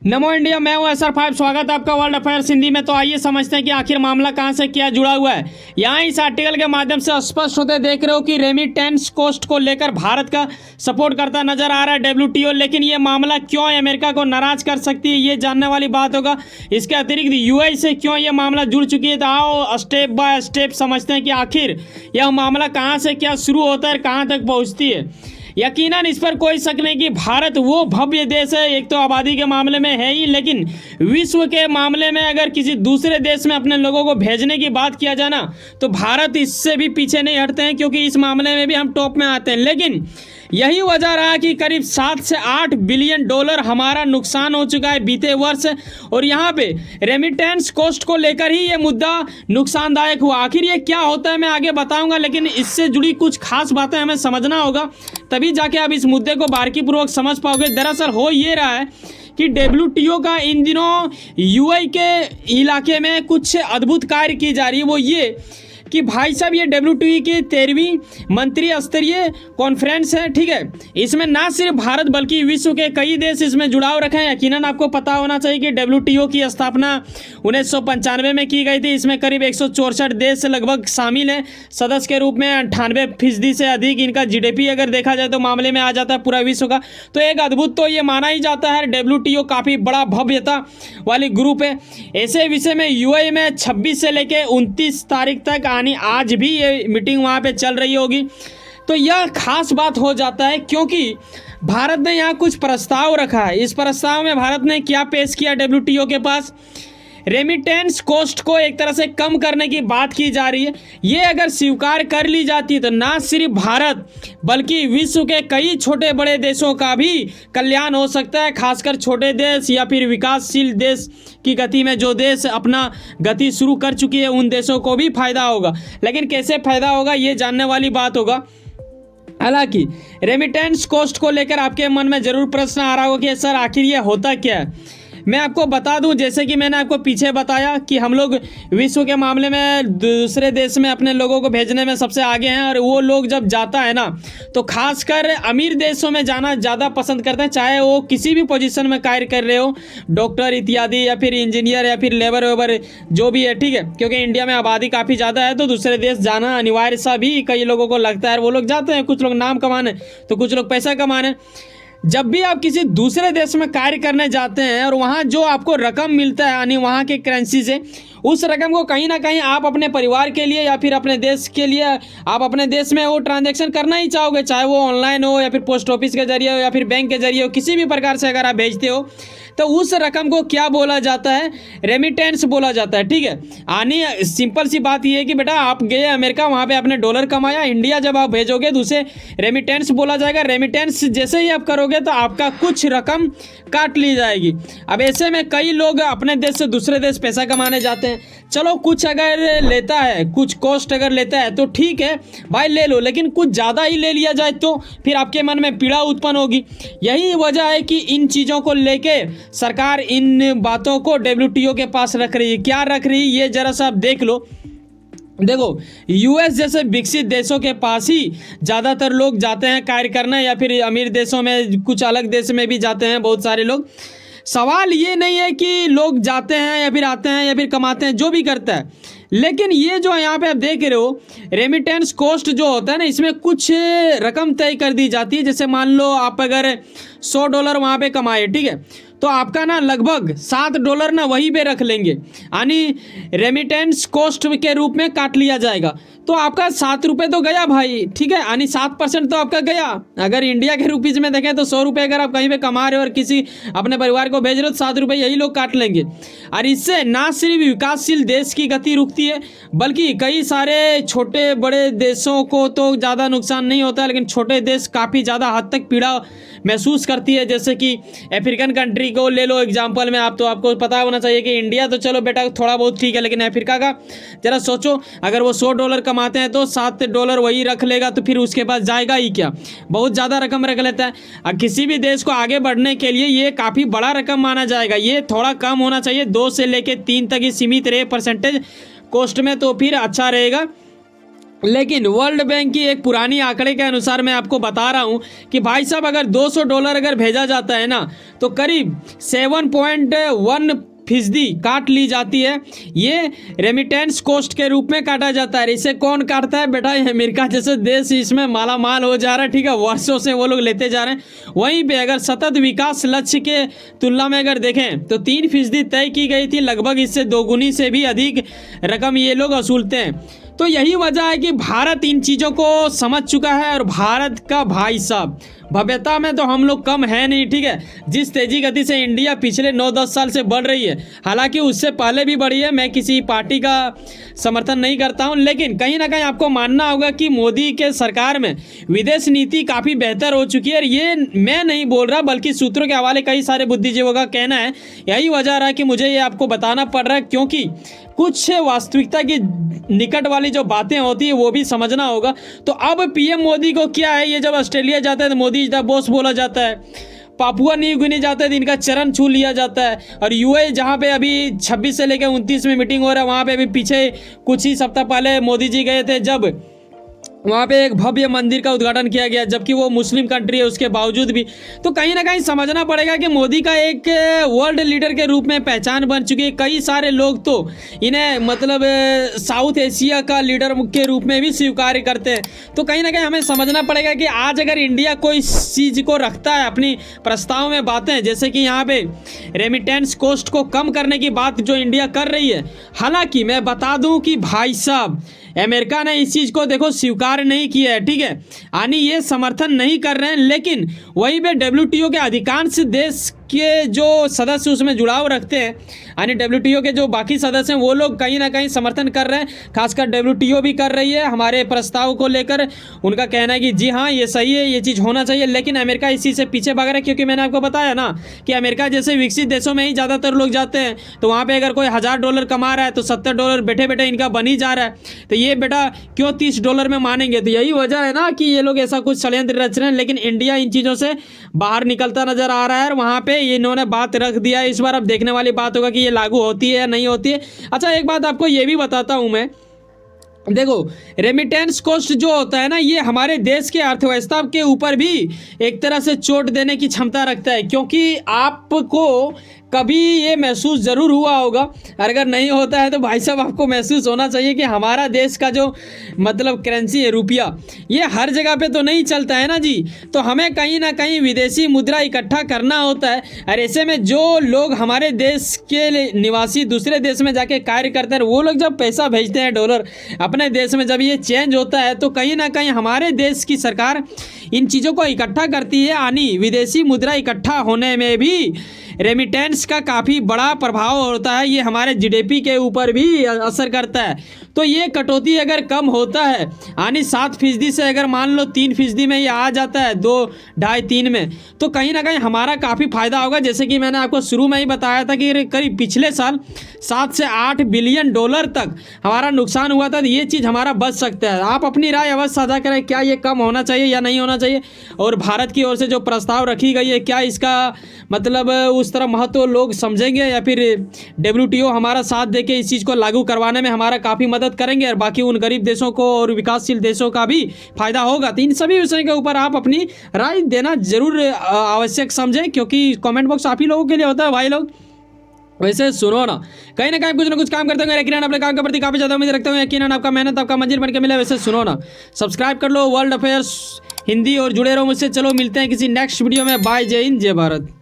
नमो India, मैं हूं SR5। स्वागत है आपका वर्ल्ड अफेयर्स हिंदी में। तो आइए समझते हैं कि आखिर मामला कहां से क्या जुड़ा हुआ है। यहाँ इस आर्टिकल के माध्यम से स्पष्ट होते देख रहे हो कि रेमिटेंस कोस्ट को लेकर भारत का सपोर्ट करता नजर आ रहा है WTO। लेकिन ये मामला क्यों अमेरिका को नाराज कर सकती है, ये जानने वाली बात होगा। इसके अतिरिक्त यूएई से क्यों ये मामला जुड़ चुकी है। तो आओ स्टेप बाय स्टेप समझते हैं कि आखिर यह मामला कहाँ से क्या शुरू होता है, कहाँ तक पहुँचती है। यकीनन इस पर कोई शक नहीं कि भारत वो भव्य देश है, एक तो आबादी के मामले में है ही, लेकिन विश्व के मामले में अगर किसी दूसरे देश में अपने लोगों को भेजने की बात किया जाए ना, तो भारत इससे भी पीछे नहीं हटते हैं, क्योंकि इस मामले में भी हम टॉप में आते हैं। लेकिन यही वजह रहा कि करीब 7 से 8 बिलियन डॉलर हमारा नुकसान हो चुका है बीते वर्ष। और यहाँ पे रेमिटेंस कॉस्ट को लेकर ही ये मुद्दा नुकसानदायक हुआ। आखिर ये क्या होता है मैं आगे बताऊंगा, लेकिन इससे जुड़ी कुछ खास बातें हमें समझना होगा, तभी जाके आप इस मुद्दे को बारीकीपूर्वक समझ पाओगे। दरअसल हो ये रहा है कि WTO का इन दिनों यूएई के इलाके में कुछ अद्भुत कार्य की जा रही है। वो ये कि भाई साहब, ये WTO की 13वीं मंत्री स्तरीय कॉन्फ्रेंस है, ठीक है। इसमें ना सिर्फ भारत बल्कि विश्व के कई देश इसमें जुड़ाव रखे हैं। यकीनन आपको पता होना चाहिए कि WTO की स्थापना 1995 में की गई थी। इसमें करीब 164 देश लगभग शामिल हैं सदस्य के रूप में। 98% से अधिक इनका GDP अगर देखा जाए तो मामले में आ जाता है पूरा विश्व का। तो एक अद्भुत तो ये माना ही जाता है। WTO काफ़ी बड़ा भव्यता वाली ग्रुप है। ऐसे विषय में यूएई में 26 से लेकर 29 तारीख तक आज भी ये मीटिंग वहाँ पे चल रही होगी। तो यह खास बात हो जाता है क्योंकि भारत ने यहाँ कुछ प्रस्ताव रखा है। इस प्रस्ताव में भारत ने क्या पेश किया WTO के पास, रेमिटेंस कॉस्ट को एक तरह से कम करने की बात की जा रही है। ये अगर स्वीकार कर ली जाती है तो ना सिर्फ भारत बल्कि विश्व के कई छोटे बड़े देशों का भी कल्याण हो सकता है। खासकर छोटे देश या फिर विकासशील देश की गति में जो देश अपना गति शुरू कर चुकी है, उन देशों को भी फायदा होगा। लेकिन कैसे फायदा होगा ये जानने वाली बात होगा। हालांकि रेमिटेंस कॉस्ट को लेकर आपके मन में जरूर प्रश्न आ रहा होगा कि सर आखिर ये होता क्या है। मैं आपको बता दूं, जैसे कि मैंने आपको पीछे बताया कि हम लोग विश्व के मामले में दूसरे देश में अपने लोगों को भेजने में सबसे आगे हैं। और वो लोग जब जाता है ना, तो खासकर अमीर देशों में जाना ज़्यादा पसंद करते हैं, चाहे वो किसी भी पोजीशन में कार्य कर रहे हो, डॉक्टर इत्यादि या फिर इंजीनियर या फिर लेबर वेबर जो भी है, ठीक है। क्योंकि इंडिया में आबादी काफ़ी ज़्यादा है, तो दूसरे देश जाना अनिवार्य सा भी कई लोगों को लगता है। वो लोग जाते हैं, कुछ लोग नाम कमाने तो कुछ लोग पैसा कमाने। जब भी आप किसी दूसरे देश में कार्य करने जाते हैं और वहाँ जो आपको रकम मिलता है यानी वहाँ के करेंसी से, उस रकम को कहीं ना कहीं आप अपने परिवार के लिए या फिर अपने देश के लिए आप अपने देश में वो ट्रांजैक्शन करना ही चाहोगे, चाहे वो ऑनलाइन हो या फिर पोस्ट ऑफिस के जरिए हो या फिर बैंक के जरिए हो। किसी भी प्रकार से अगर आप भेजते हो तो उस रकम को क्या बोला जाता है, रेमिटेंस बोला जाता है, ठीक है। आनी सिंपल सी बात यह है कि बेटा आप गए अमेरिका, वहाँ पे आपने डॉलर कमाया, इंडिया जब आप भेजोगे तो उसे रेमिटेंस बोला जाएगा। रेमिटेंस जैसे ही आप करोगे तो आपका कुछ रकम काट ली जाएगी। अब ऐसे में कई लोग अपने देश से दूसरे देश पैसा कमाने जाते हैं। चलो कुछ अगर लेता है, कुछ कॉस्ट अगर लेता है तो ठीक है भाई ले लो, लेकिन कुछ ज़्यादा ही ले लिया जाए तो फिर आपके मन में पीड़ा उत्पन्न होगी। यही वजह है कि इन चीज़ों को लेके सरकार इन बातों को WTO के पास रख रही है। क्या रख रही है ये जरा सा आप देख लो। देखो, US जैसे विकसित देशों के पास ही ज़्यादातर लोग जाते हैं कार्य करना, या फिर अमीर देशों में कुछ अलग देश में भी जाते हैं बहुत सारे लोग। सवाल ये नहीं है कि लोग जाते हैं या फिर आते हैं या फिर कमाते हैं, जो भी करता है, लेकिन ये जो यहाँ पे आप देख रहे हो रेमिटेंस कॉस्ट जो होता है ना, इसमें कुछ रकम तय कर दी जाती है। जैसे मान लो आप अगर $100 वहाँ पे कमाए, ठीक है, तो आपका ना लगभग $7 ना वहीं पे रख लेंगे, यानी रेमिटेंस कॉस्ट के रूप में काट लिया जाएगा। तो आपका ₹7 तो गया भाई, ठीक है, यानी 7% तो आपका गया। अगर इंडिया के रुपीज़ में देखें तो ₹100 अगर आप कहीं पे कमा रहे हो और किसी अपने परिवार को भेज रहे हो तो ₹7 यही लोग काट लेंगे। और इससे ना सिर्फ विकासशील देश की गति रुकती है, बल्कि कई सारे छोटे बड़े देशों को तो ज़्यादा नुकसान नहीं होता, लेकिन छोटे देश काफ़ी ज़्यादा हद तक पीड़ा महसूस करती है। जैसे कि अफ्रीकन कंट्री को ले लो एग्जाम्पल में, आपको पता होना चाहिए कि इंडिया तो चलो बेटा थोड़ा बहुत ठीक है, लेकिन अफ्रीका का जरा सोचो, अगर वो $100 कमाते हैं तो $7 वही रख लेगा, तो फिर उसके पास जाएगा ही क्या, बहुत ज़्यादा रकम रख लेता है। और किसी भी देश को आगे बढ़ने के लिए ये काफ़ी बड़ा रकम माना जाएगा। ये थोड़ा कम होना चाहिए, 2 से लेकर 3 तक ही सीमित रहे परसेंटेज कॉस्ट में, तो फिर अच्छा रहेगा। लेकिन वर्ल्ड बैंक की एक पुरानी आंकड़े के अनुसार मैं आपको बता रहा हूं कि भाई साहब अगर $200 अगर भेजा जाता है ना तो करीब 7.1% काट ली जाती है। ये रेमिटेंस कॉस्ट के रूप में काटा जाता है। इसे कौन काटता है बेटा? ये अमेरिका जैसे देश इसमें माला माल हो जा रहा है, ठीक है, वर्षों से वो लोग लेते जा रहे हैं। वहीं पे अगर सतत विकास लक्ष्य के तुलना में अगर देखें तो 3% तय की गई थी, लगभग इससे दोगुनी से भी अधिक रकम ये लोग वसूलते हैं। तो यही वजह है कि भारत इन चीज़ों को समझ चुका है और भारत का भाई साहब भव्यता में तो हम लोग कम है नहीं, ठीक है। जिस तेजी गति से इंडिया पिछले 9-10 साल से बढ़ रही है, हालांकि उससे पहले भी बढ़ी है, मैं किसी पार्टी का समर्थन नहीं करता हूं, लेकिन कहीं ना कहीं आपको मानना होगा कि मोदी के सरकार में विदेश नीति काफ़ी बेहतर हो चुकी है। और ये मैं नहीं बोल रहा बल्कि सूत्रों के हवाले कई सारे बुद्धिजीवियों का कहना है। यही वजह रहा कि मुझे ये आपको बताना पड़ रहा है, क्योंकि कुछ वास्तविकता की निकट वाली जो बातें होती है वो भी समझना होगा। तो अब पीएम मोदी को क्या है, ये जब ऑस्ट्रेलिया जाता है तो मोदी द बॉस बोला जाता है, पापुआ न्यू गिनी जाता है तो इनका चरण छू लिया जाता है, और यूए जहाँ पे अभी 26 से लेकर 29 में मीटिंग हो रहा है, वहाँ पे अभी पीछे कुछ ही सप्ताह पहले मोदी जी गए थे, जब वहाँ पे एक भव्य मंदिर का उद्घाटन किया गया, जबकि वो मुस्लिम कंट्री है उसके बावजूद भी। तो कहीं ना कहीं समझना पड़ेगा कि मोदी का एक वर्ल्ड लीडर के रूप में पहचान बन चुकी है। कई सारे लोग तो इन्हें मतलब साउथ एशिया का लीडर के रूप में भी स्वीकार करते हैं। तो कहीं ना कहीं हमें समझना पड़ेगा कि आज अगर इंडिया कोई चीज़ को रखता है अपनी प्रस्ताव में बातें, जैसे कि यहाँ पे रेमिटेंस कॉस्ट को कम करने की बात जो इंडिया कर रही है, हालांकि मैं बता दूं कि भाई साहब अमेरिका ने इस चीज़ को देखो स्वीकार नहीं किया है, ठीक है, यानी ये समर्थन नहीं कर रहे हैं। लेकिन वहीं पे डब्ल्यूटीओ के अधिकांश देश के जो सदस्य उसमें जुड़ाव रखते हैं, यानी डब्ल्यूटीओ के जो बाकी सदस्य हैं वो लोग कहीं ना कहीं समर्थन कर रहे हैं, खासकर डब्ल्यूटीओ भी कर रही है हमारे प्रस्ताव को लेकर। उनका कहना है कि जी हाँ ये सही है, ये चीज़ होना चाहिए, लेकिन अमेरिका इस चीज़ से पीछे भाग रहा है, क्योंकि मैंने आपको बताया ना कि अमेरिका जैसे विकसित देशों में ही ज़्यादातर लोग जाते हैं, तो वहाँ पर अगर कोई $1000 कमा रहा है तो $70 बैठे बैठे इनका बन ही जा रहा है। तो ये बेटा क्यों $30 में मानेंगे? तो यही वजह है ना कि ये लोग ऐसा कुछ षड्यंत्र रच रहे हैं। लेकिन इंडिया इन चीज़ों से बाहर निकलता नजर आ रहा है और वहाँ पे इन्होंने बात रख दिया है। इस बार अब देखने वाली बात होगा कि ये लागू होती है या नहीं होती है। अच्छा, एक बात आपको ये भी बताता हूँ मैं, देखो रेमिटेंस कॉस्ट जो होता है ना, ये हमारे देश के अर्थव्यवस्था के ऊपर भी एक तरह से चोट देने की क्षमता रखता है, क्योंकि आपको कभी ये महसूस ज़रूर हुआ होगा, अगर नहीं होता है तो भाई साहब आपको महसूस होना चाहिए कि हमारा देश का जो मतलब करेंसी है रुपया, ये हर जगह पे तो नहीं चलता है ना जी। तो हमें कहीं ना कहीं विदेशी मुद्रा इकट्ठा करना होता है, और ऐसे में जो लोग हमारे देश के निवासी दूसरे देश में जाके कार्य करते हैं, वो लोग जब पैसा भेजते हैं डॉलर अपने देश में, जब ये चेंज होता है तो कहीं ना कहीं हमारे देश की सरकार इन चीज़ों को इकट्ठा करती है, यानी विदेशी मुद्रा इकट्ठा होने में भी रेमिटेंस का काफ़ी बड़ा प्रभाव होता है। ये हमारे जीडीपी के ऊपर भी असर करता है। तो ये कटौती अगर कम होता है, यानी 7% से अगर मान लो 3% में ये आ जाता है, 2-2.5-3 में, तो कहीं ना कहीं हमारा काफ़ी फायदा होगा। जैसे कि मैंने आपको शुरू में ही बताया था कि करीब पिछले साल 7 से 8 बिलियन डॉलर तक हमारा नुकसान हुआ था। तो ये चीज़ हमारा बच सकता है। आप अपनी राय अवश्य साझा करें, क्या ये कम होना चाहिए या नहीं होना चाहिए, और भारत की ओर से जो प्रस्ताव रखी गई है क्या इसका मतलब उस तरह महत्व लोग समझेंगे, या फिर डब्ल्यूटीओ हमारा साथ देके इस चीज़ को लागू करवाने में हमारा काफ़ी मदद करेंगे और बाकी उन गरीब देशों को और विकासशील देशों का भी फायदा होगा। तो इन सभी विषयों के ऊपर आप अपनी राय देना जरूर आवश्यक समझें, क्योंकि कमेंट बॉक्स आप ही लोगों के लिए होता है भाई लोग। वैसे सुनो ना कहीं कुछ ना कुछ काम करते होंगे, यकीनन अपने काम के प्रति काफ़ी ज़्यादा उम्मीद रखते होंगे, यकीनन आपका मेहनत आपका मंजिल बन के मिले। वैसे सुनो ना, सब्सक्राइब कर लो वर्ल्ड अफेयर्स हिंदी और जुड़े रहो मुझसे। चलो मिलते हैं किसी नेक्स्ट वीडियो में। बाय, जय हिंद, जय भारत।